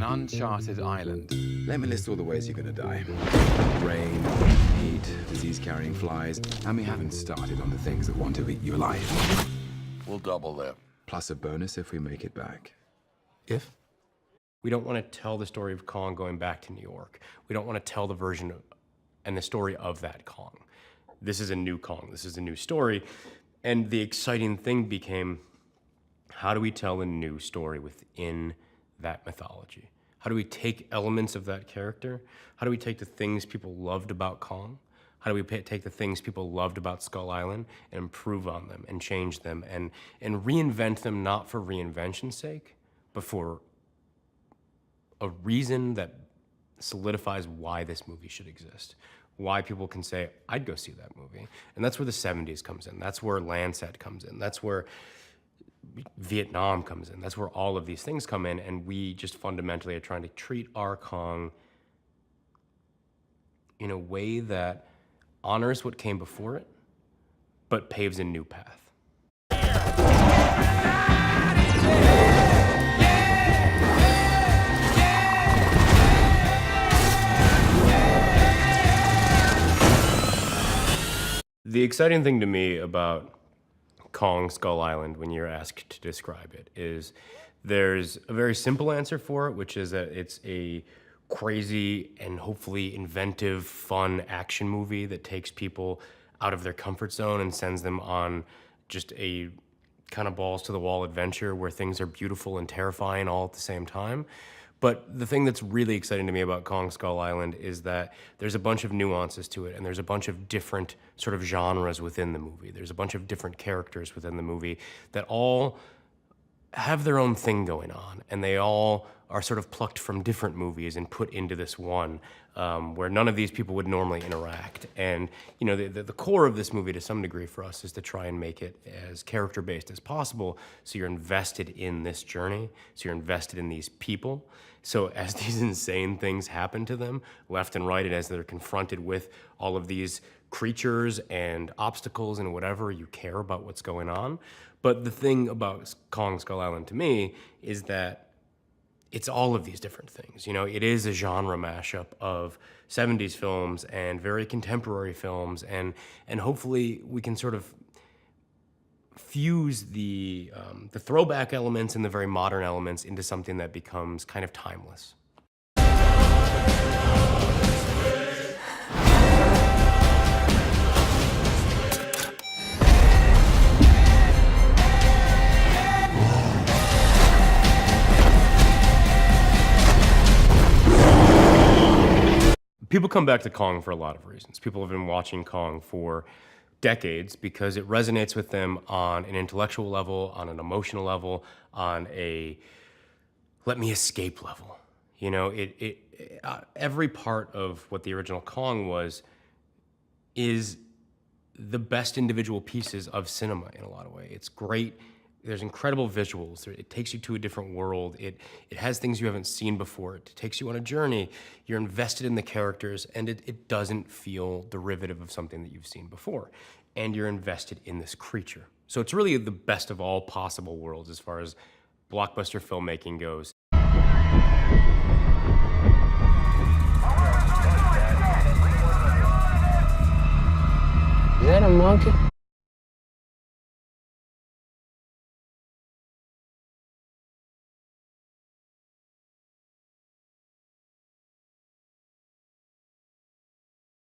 an uncharted island. Let me list all the ways you're gonna die. Rain, heat, disease-carrying flies, and we haven't started on the things that want to eat you alive. We'll double that. Plus a bonus if we make it back. If? We don't want to tell the story of Kong going back to New York. We don't want to tell the version of, and the story of that Kong. This is a new Kong. This is a new story. And the exciting thing became, how do we tell a new story within that mythology? How do we take elements of that character? How do we take the things people loved about Kong? How do we take the things people loved about Skull Island and improve on them and change them and reinvent them, not for reinvention's sake, but for a reason that solidifies why this movie should exist. Why people can say, I'd go see that movie. And that's where the 70s comes in. That's where Lancet comes in. That's where Vietnam comes in. That's where all of these things come in, and we just fundamentally are trying to treat our Kong in a way that honors what came before it, but paves a new path. The exciting thing to me about Kong Skull Island, when you're asked to describe it, is there's a very simple answer for it, which is that it's a crazy and hopefully inventive, fun action movie that takes people out of their comfort zone and sends them on just a kind of balls to the wall adventure where things are beautiful and terrifying all at the same time. But the thing that's really exciting to me about Kong Skull Island is that there's a bunch of nuances to it, and there's a bunch of different sort of genres within the movie. There's a bunch of different characters within the movie that all have their own thing going on, and they all are sort of plucked from different movies and put into this one, where none of these people would normally interact. And you know, the core of this movie to some degree for us is to try and make it as character-based as possible, so you're invested in this journey, so you're invested in these people. So as these insane things happen to them, left and right, and as they're confronted with all of these creatures and obstacles and whatever, you care about what's going on. But the thing about Kong Skull Island to me is that it's all of these different things. You know, it is a genre mashup of 70s films and very contemporary films, and hopefully we can sort of fuse the throwback elements and the very modern elements into something that becomes kind of timeless. People come back to Kong for a lot of reasons. People have been watching Kong for decades because it resonates with them on an intellectual level, on an emotional level, on a let me escape level. You know, every part of what the original Kong was is the best individual pieces of cinema in a lot of ways. It's great. There's incredible visuals. It takes you to a different world. It has things you haven't seen before. It takes you on a journey. You're invested in the characters, and it doesn't feel derivative of something that you've seen before. And you're invested in this creature. So it's really the best of all possible worlds as far as blockbuster filmmaking goes. Is that a monkey?